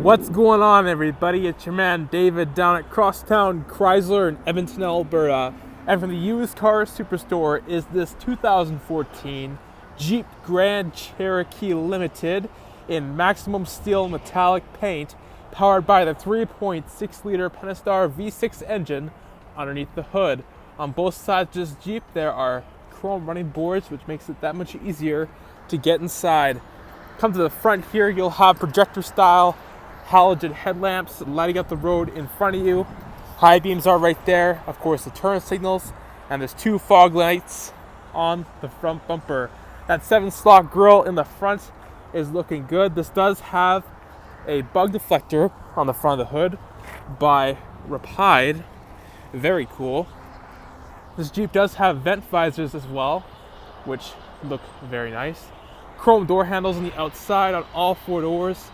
What's going on, everybody? It's your man David down at Crosstown Chrysler in Edmonton, Alberta. And from the used car superstore is this 2014 Jeep Grand Cherokee Limited in maximum steel metallic paint, powered by the 3.6 liter Pentastar V6 engine underneath the hood. On both sides of this Jeep there are chrome running boards, which makes it that much easier to get inside. Come to the front here, you'll have projector style halogen headlamps lighting up the road in front of you. High beams are right there, of course the turn signals, and there's 2 fog lights on the front bumper. That 7-slot grille in the front is looking good. This does have a bug deflector on the front of the hood by Rapide. Very cool. This Jeep does have vent visors as well, which look very nice. Chrome door handles on the outside on all 4 doors.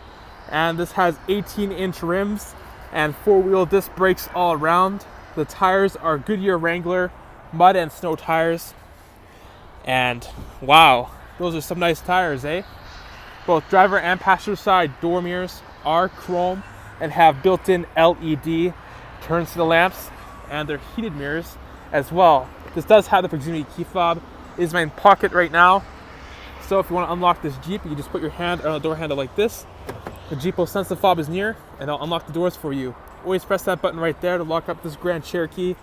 And this has 18-inch rims and 4-wheel disc brakes all around. The tires are Goodyear Wrangler mud and snow tires. And wow, those are some nice tires, eh? Both driver and passenger side door mirrors are chrome and have built-in LED turn signal lamps, and they're heated mirrors as well. This does have the proximity key fob. It is in my pocket right now. So if you want to unlock this Jeep, you just put your hand on the door handle like this. The Jeep will sense the fob is near, and it'll unlock the doors for you. Always press that button right there to lock up this Grand Cherokee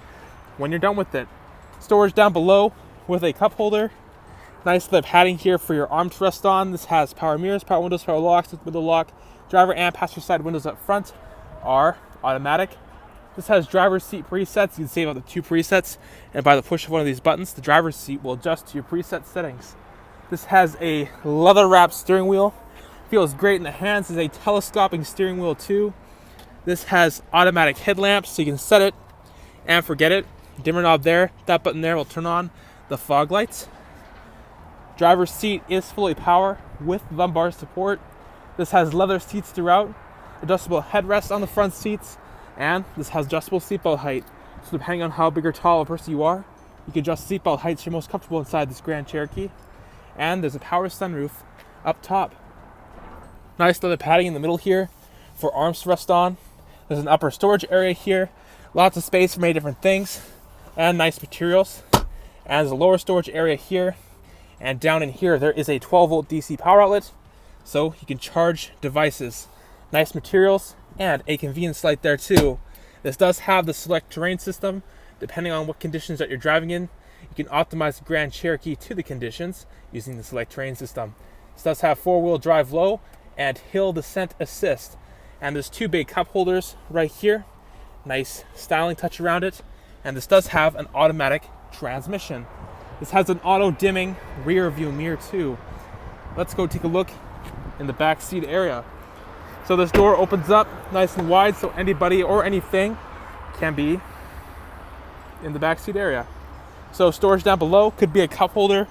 when you're done with it. Storage down below with a cup holder. Nice little padding here for your arm to rest on. This has power mirrors, power windows, power locks, window lock. Driver and passenger side windows up front are automatic. This has driver's seat presets. You can save up to 2 presets, and by the push of one of these buttons, the driver's seat will adjust to your preset settings. This has a leather-wrapped steering wheel. Feels great in the hands. Is a telescoping steering wheel too. This has automatic headlamps, so you can set it and forget it. Dimmer knob there. That button there will turn on the fog lights. Driver's seat is fully power with lumbar support. This has leather seats throughout, adjustable headrests on the front seats, and this has adjustable seatbelt height. So depending on how big or tall a person you are, you can adjust seatbelt heights so you're most comfortable inside this Grand Cherokee. And there's a power sunroof up top. Nice leather padding in the middle here for arms to rest on. There's an upper storage area here. Lots of space for many different things and nice materials. And there's a lower storage area here. And down in here there is a 12-volt DC power outlet, so you can charge devices. Nice materials and a convenience light there too. This does have the Selec-Terrain system. Depending on what conditions that you're driving in, you can optimize the Grand Cherokee to the conditions using the Selec-Terrain system. This does have 4-wheel drive low and hill descent assist. And there's 2 big cup holders right here. Nice styling touch around it. And this does have an automatic transmission. This has an auto dimming rear view mirror too. Let's go take a look in the back seat area. So this door opens up nice and wide, so anybody or anything can be in the back seat area. So storage down below could be a cup holder.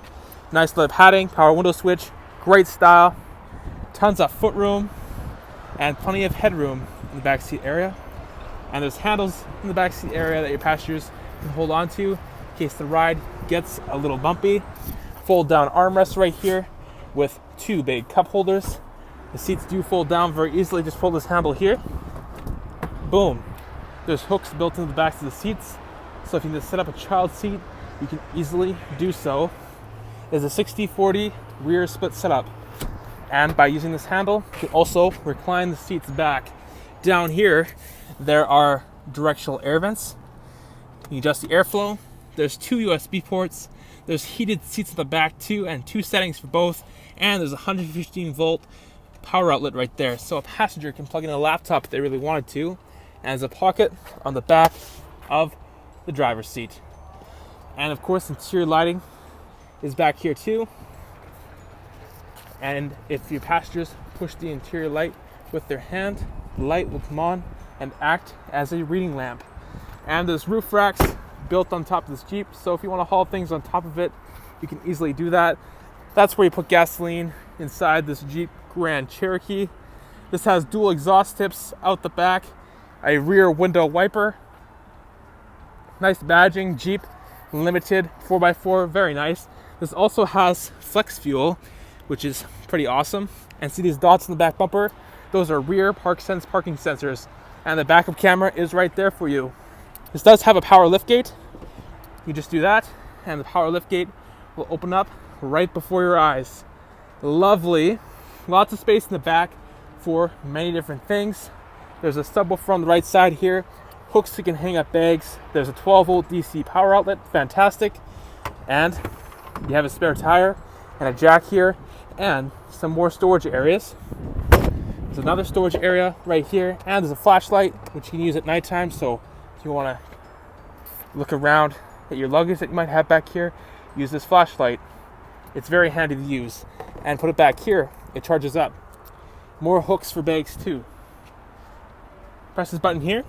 Nice leather padding, power window switch, great style. Tons of footroom and plenty of headroom in the back seat area. And there's handles in the back seat area that your passengers can hold on to in case the ride gets a little bumpy. Fold down armrest right here with 2 big cup holders. The seats do fold down very easily. Just pull this handle here. Boom. There's hooks built into the backs of the seats, so if you need to set up a child seat, you can easily do so. There's a 60-40 rear split setup. And by using this handle, you can also recline the seats back. Down here, there are directional air vents. You can adjust the airflow. There's 2 USB ports. There's heated seats at the back too, and 2 settings for both. And there's a 115-volt power outlet right there, so a passenger can plug in a laptop if they really wanted to. And there's a pocket on the back of the driver's seat. And of course, interior lighting is back here too. And if your passengers push the interior light with their hand, the light will come on and act as a reading lamp. And there's roof racks built on top of this Jeep, so if you want to haul things on top of it, you can easily do that. That's where you put gasoline inside this Jeep Grand Cherokee. This has dual exhaust tips out the back, a rear window wiper. Nice badging, Jeep Limited 4x4, very nice. This also has flex fuel, which is pretty awesome. And see these dots in the back bumper? Those are rear ParkSense Parking Sensors, and the backup camera is right there for you. This does have a power liftgate. You just do that, and the power liftgate will open up right before your eyes. Lovely. Lots of space in the back for many different things. There's a subwoofer on the right side here. Hooks so you can hang up bags. There's a 12-volt DC power outlet. Fantastic. And you have a spare tire and a jack here and some more storage areas. There's another storage area right here, and there's a flashlight which you can use at nighttime. So if you want to look around at your luggage that you might have back here, use this flashlight. It's very handy to use. And put it back here, it charges up. More hooks for bags too. Press this button here,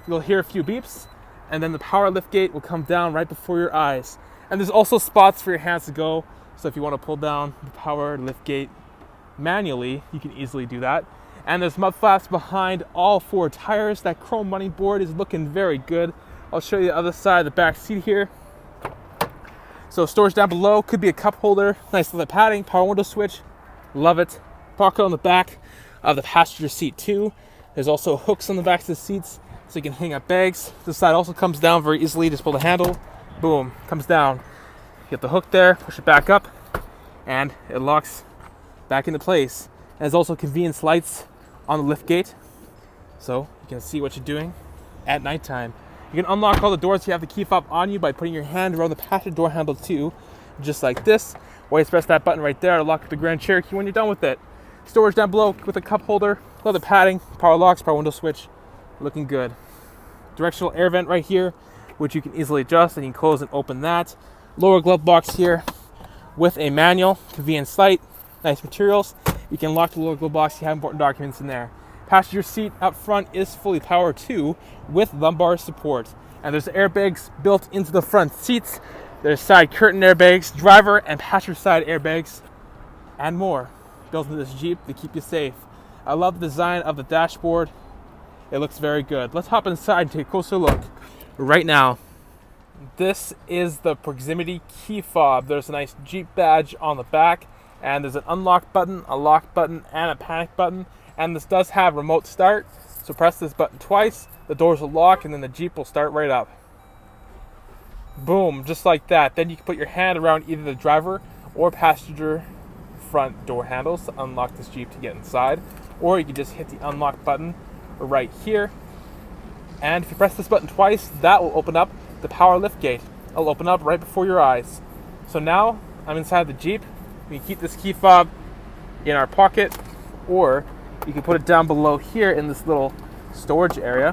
you'll hear a few beeps, and then the power liftgate will come down right before your eyes. And there's also spots for your hands to go, so if you want to pull down the power liftgate manually, you can easily do that. And there's mud flaps behind all 4 tires. That chrome running board is looking very good. I'll show you the other side of the back seat here. So storage down below, could be a cup holder, nice little padding, power window switch, love it. Pocket on the back of the passenger seat too. There's also hooks on the backs of the seats so you can hang up bags. This side also comes down very easily. Just pull the handle, boom, comes down. Get the hook there, push it back up, and it locks back into place. And there's also convenience lights on the liftgate, so you can see what you're doing at nighttime. You can unlock all the doors if you have the key fob on you by putting your hand around the passenger door handle too, just like this. Or you press that button right there to lock up the Grand Cherokee when you're done with it. Storage down below with a cup holder, leather padding, power locks, power window switch, looking good. Directional air vent right here, which you can easily adjust, and you can close and open that. Lower glove box here with a manual, convenience light, nice materials. You can lock the lower glove box if you have important documents in there. Passenger seat up front is fully powered too, with lumbar support. And there's airbags built into the front seats. There's side curtain airbags, driver and passenger side airbags, and more built into this Jeep to keep you safe. I love the design of the dashboard. It looks very good. Let's hop inside and take a closer look right now. This is the proximity key fob. There's a nice Jeep badge on the back, and there's an unlock button, a lock button, and a panic button. And this does have remote start, so press this button twice, the doors will lock, and then the Jeep will start right up. Boom, just like that. Then you can put your hand around either the driver or passenger front door handles to unlock this Jeep to get inside, or you can just hit the unlock button right here. And if you press this button twice, that will open up the power liftgate. It'll open up right before your eyes. So now I'm inside the Jeep. We can keep this key fob in our pocket, or you can put it down below here in this little storage area,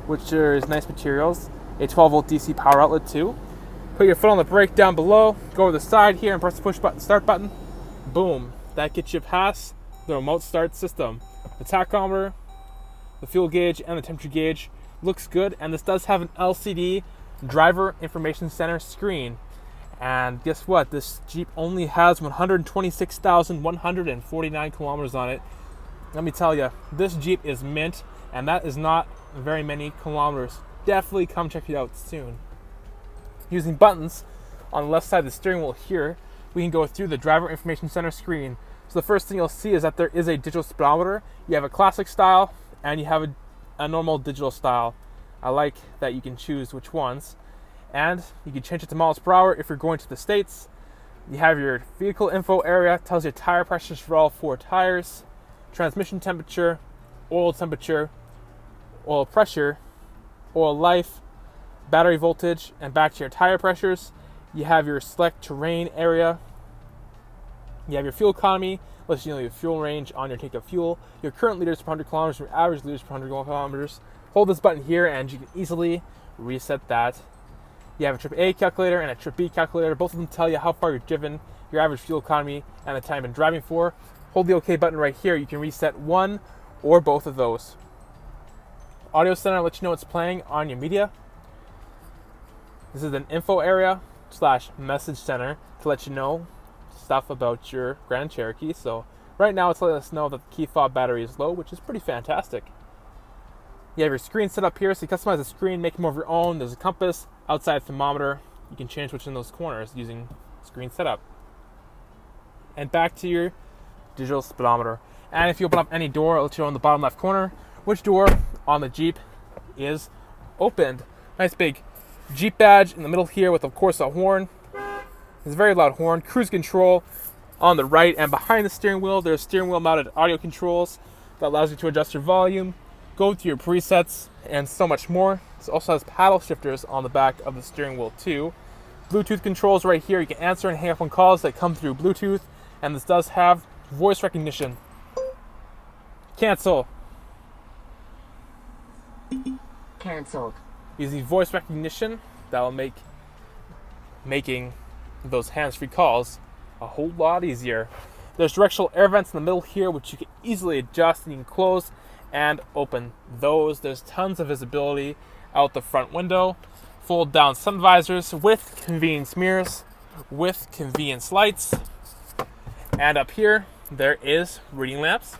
which is nice materials. A 12-volt DC power outlet too. Put your foot on the brake down below, go over the side here and press the push button, start button. Boom, that gets you past the remote start system. The tachometer, the fuel gauge, and the temperature gauge looks good, and this does have an LCD driver information center screen. And guess what? This Jeep only has 126,149 kilometers on it. Let me tell you, this Jeep is mint, and that is not very many kilometers. Definitely come check it out soon. Using buttons on the left side of the steering wheel here, we can go through the driver information center screen. So the first thing you'll see is that there is a digital speedometer. You have a classic style, and you have a normal digital style. I like that you can choose which ones. And you can change it to miles per hour if you're going to the States. You have your vehicle info area, tells you tire pressures for all 4 tires, transmission temperature, oil pressure, oil life, battery voltage, and back to your tire pressures. You have your Selec-Terrain area. You have your fuel economy, lets you know your fuel range on your tank of fuel, your current liters per 100 kilometers, your average liters per 100 kilometers. Hold this button here and you can easily reset that. You have a trip A calculator and a trip B calculator. Both of them tell you how far you've driven, your average fuel economy, and the time you've been driving for. Hold the OK button right here. You can reset one or both of those. Audio center lets you know what's playing on your media. This is an info area / message center to let you know stuff about your Grand Cherokee. So right now it's letting us know that the key fob battery is low, which is pretty fantastic. You have your screen set up here, so you customize the screen, make it more of your own. There's a compass, outside thermometer. You can change which in those corners using screen setup. And back to your digital speedometer. And if you open up any door, it'll show on the bottom left corner which door on the Jeep is opened. Nice big Jeep badge in the middle here with, of course, a horn. It's a very loud horn. Cruise control on the right, and behind the steering wheel, there's steering wheel mounted audio controls that allows you to adjust your volume, go through your presets, and so much more. This also has paddle shifters on the back of the steering wheel too. Bluetooth controls right here. You can answer and hang up on calls that come through Bluetooth, and this does have voice recognition. Cancel. Cancelled. Using voice recognition, that will make making those hands-free calls a whole lot easier. There's directional air vents in the middle here, which you can easily adjust, and you can close and open those. There's tons of visibility out the front window. Fold down sun visors with convenience mirrors, with convenience lights. And up here, there is reading lamps,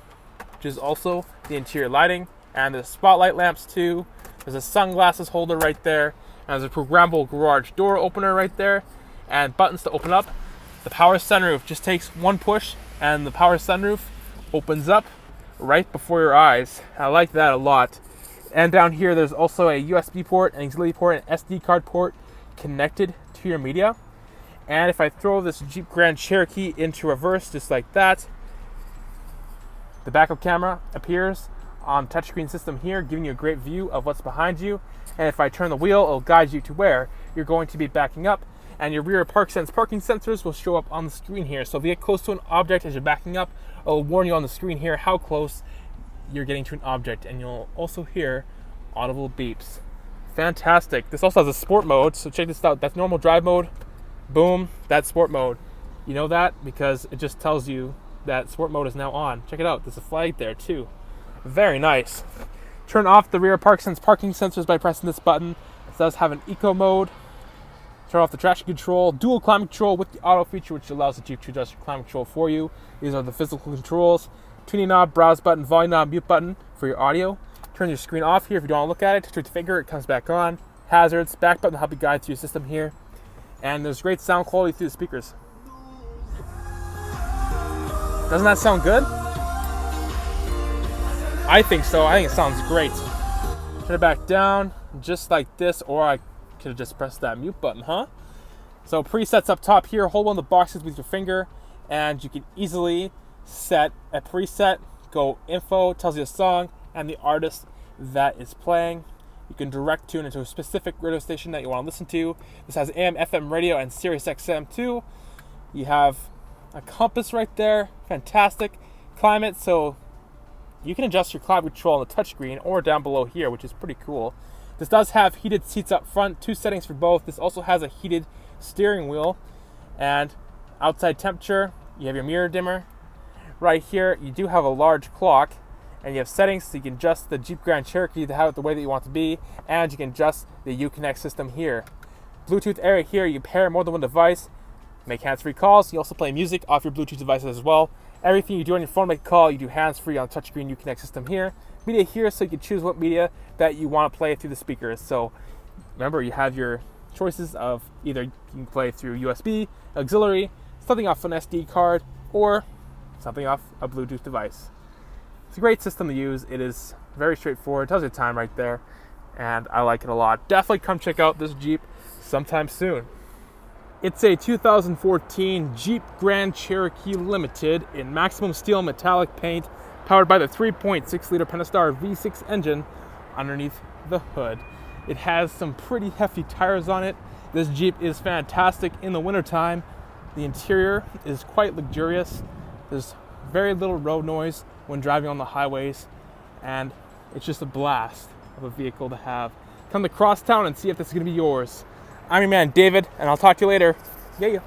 which is also the interior lighting. And there's spotlight lamps too. There's a sunglasses holder right there. And there's a programmable garage door opener right there. And buttons to open up. The power sunroof just takes one push, and the power sunroof opens up right before your eyes. I like that a lot. And down here, there's also a USB port, an auxiliary port, an SD card port connected to your media. And if I throw this Jeep Grand Cherokee into reverse just like that, the backup camera appears on the touchscreen system here, giving you a great view of what's behind you. And if I turn the wheel, it'll guide you to where you're going to be backing up. And your rear ParkSense parking sensors will show up on the screen here. So if you get close to an object as you're backing up, it'll warn you on the screen here how close you're getting to an object. And you'll also hear audible beeps. Fantastic. This also has a sport mode, so check this out. That's normal drive mode. Boom, that's sport mode. You know that because it just tells you that sport mode is now on. Check it out. There's a flag there too. Very nice. Turn off the rear ParkSense parking sensors by pressing this button. It does have an eco mode. Turn off the traction control, dual climate control with the auto feature, which allows the Jeep to adjust your climate control for you. These are the physical controls. Tuning knob, browse button, volume knob, mute button for your audio. Turn your screen off here if you don't want to look at it. Touch your finger, it comes back on. Hazards, back button to help you guide through your system here. And there's great sound quality through the speakers. Doesn't that sound good? I think so. I think it sounds great. Turn it back down just like this, or I could have just pressed that mute button, huh? So presets up top here. Hold one of the boxes with your finger, and you can easily set a preset. Go info, tells you a song and the artist that is playing. You can direct tune into a specific radio station that you want to listen to. This has AM, FM radio, and SiriusXM too. You have a compass right there. Fantastic. Climate, so you can adjust your climate control on the touchscreen or down below here, which is pretty cool. This does have heated seats up front, 2 settings for both. This also has a heated steering wheel. And outside temperature, you have your mirror dimmer. Right here, you do have a large clock. And you have settings so you can adjust the Jeep Grand Cherokee to have it the way that you want it to be. And you can adjust the Uconnect system here. Bluetooth area here, you pair more than one device. Make hands-free calls. You also play music off your Bluetooth devices as well. Everything you do on your phone, make a call, you do hands-free on the touchscreen Uconnect system here. Media here, so you can choose what media that you want to play through the speakers. So remember, you have your choices of either you can play through USB, auxiliary, something off an SD card, or something off a Bluetooth device. It's a great system to use. It is very straightforward. It tells you the time right there, and I like it a lot. Definitely come check out this Jeep sometime soon. It's a 2014 Jeep Grand Cherokee Limited in maximum steel metallic paint, powered by the 3.6-liter Pentastar V6 engine underneath the hood. It has some pretty hefty tires on it. This Jeep is fantastic in the wintertime. The interior is quite luxurious. There's very little road noise when driving on the highways, and it's just a blast of a vehicle to have. Come to Crosstown and see if this is going to be yours. I'm your man David, and I'll talk to you later. Yeah.